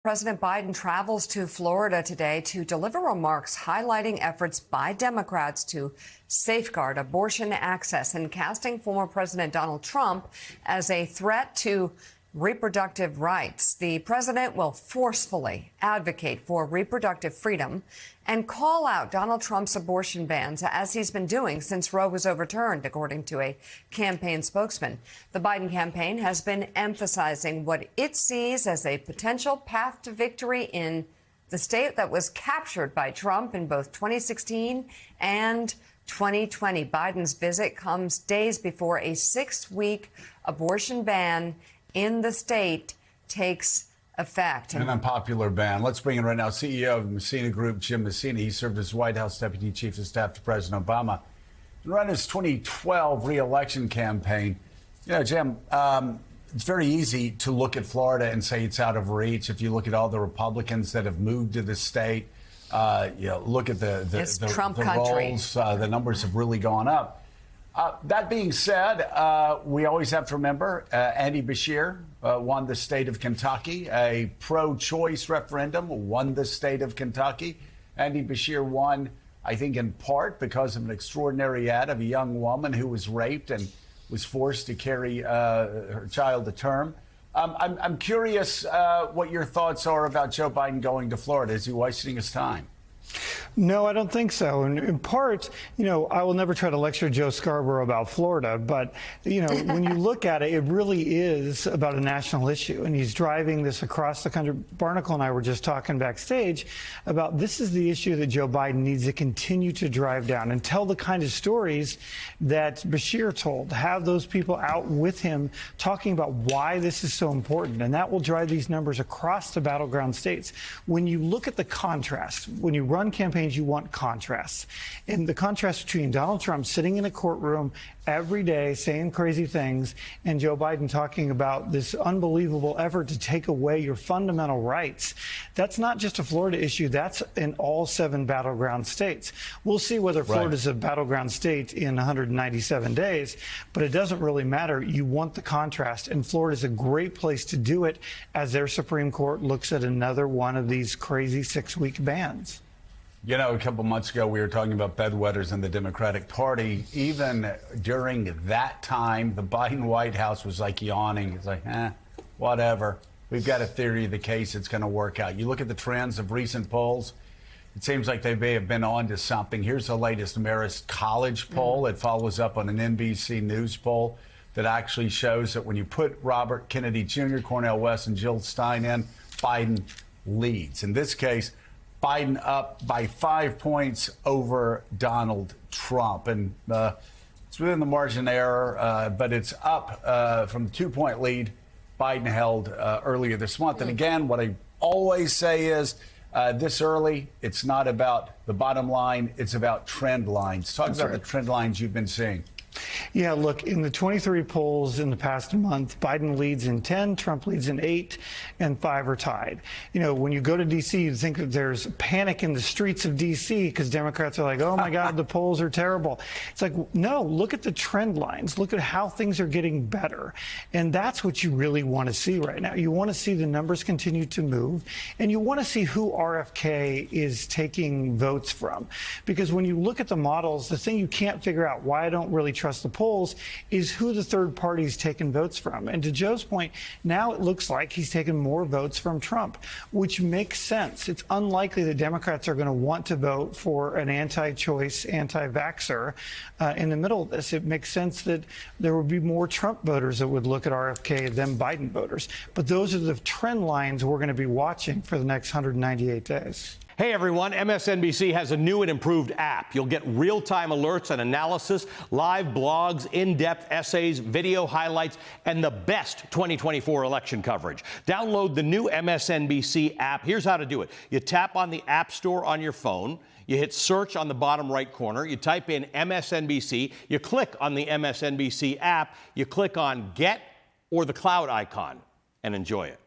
President Biden travels to Florida today to deliver remarks highlighting efforts by Democrats to safeguard abortion access and casting former President Donald Trump as a threat to reproductive rights. The president will forcefully advocate for reproductive freedom and call out Donald Trump's abortion bans, as he's been doing since Roe was overturned, according to a campaign spokesman. The Biden campaign has been emphasizing what it sees as a potential path to victory in the state that was captured by Trump in both 2016 and 2020. Biden's visit comes days before a 6-week abortion ban in the state takes effect. An unpopular ban. Let's bring in right now CEO of the Messina Group, Jim Messina. He served as White House Deputy Chief of Staff to President Obama and ran his 2012 re-election campaign. You know, Jim, it's very easy to look at Florida and say it's out of reach. If you look at all the Republicans that have moved to the state, look at the Trump country. Rolls, the numbers have really gone up. That being said, we always have to remember Andy Beshear won the state of Kentucky. A pro-choice referendum won the state of Kentucky. Andy Beshear won, I think, in part because of an extraordinary ad of a young woman who was raped and was forced to carry her child to term. I'm curious what your thoughts are about Joe Biden going to Florida. Is he wasting his time? No, I don't think so. And in part, I will never try to lecture Joe Scarborough about Florida, but, when you look at it, it really is about a national issue. And he's driving this across the country. Barnacle and I were just talking backstage about this is the issue that Joe Biden needs to continue to drive down and tell the kind of stories that Beshear told. Have those people out with him talking about why this is so important. And that will drive these numbers across the battleground states. When you look at the contrast, when you run campaigns, you want contrasts. And the contrast between Donald Trump sitting in a courtroom every day saying crazy things and Joe Biden talking about this unbelievable effort to take away your fundamental rights. That's not just a Florida issue. That's in all 7 battleground states. We'll see whether Florida's a battleground state in 197 days, but it doesn't really matter. You want the contrast, and Florida's a great place to do it as their Supreme Court looks at another one of these crazy 6-week bans. You know, a couple months ago, we were talking about bedwetters in the Democratic Party. Even during that time, the Biden White House was like yawning. It's like, whatever. We've got a theory of the case. It's going to work out. You look at the trends of recent polls. It seems like they may have been on to something. Here's the latest Marist College poll. It follows up on an NBC News poll that actually shows that when you put Robert Kennedy Jr., Cornel West, and Jill Stein in, Biden leads. In this case, Biden up by 5 points over Donald Trump. And it's within the margin of error, but it's up from the 2-point lead Biden held earlier this month. And again, what I always say is this early, it's not about the bottom line. It's about trend lines. Talk about the trend lines you've been seeing. Yeah, look, in the 23 polls in the past month, Biden leads in 10, Trump leads in 8, and 5 are tied. When you go to D.C., you think that there's panic in the streets of D.C. because Democrats are like, oh, my God, the polls are terrible. It's like, no, look at the trend lines. Look at how things are getting better. And that's what you really want to see right now. You want to see the numbers continue to move, and you want to see who RFK is taking votes from. Because when you look at the models, the thing you can't figure out, why I don't really trust the polls, is who the third party's taken votes from. And to Joe's point, now it looks like he's taken more votes from Trump, which makes sense. It's unlikely that Democrats are going to want to vote for an anti-choice, anti-vaxxer in the middle of this. It makes sense that there would be more Trump voters that would look at RFK than Biden voters. But those are the trend lines we're going to be watching for the next 198 days. Hey everyone, MSNBC has a new and improved app. You'll get real-time alerts and analysis, live blogs, in-depth essays, video highlights, and the best 2024 election coverage. Download the new MSNBC app. Here's how to do it. You tap on the App Store on your phone. You hit search on the bottom right corner. You type in MSNBC. You click on the MSNBC app. You click on Get or the cloud icon and enjoy it.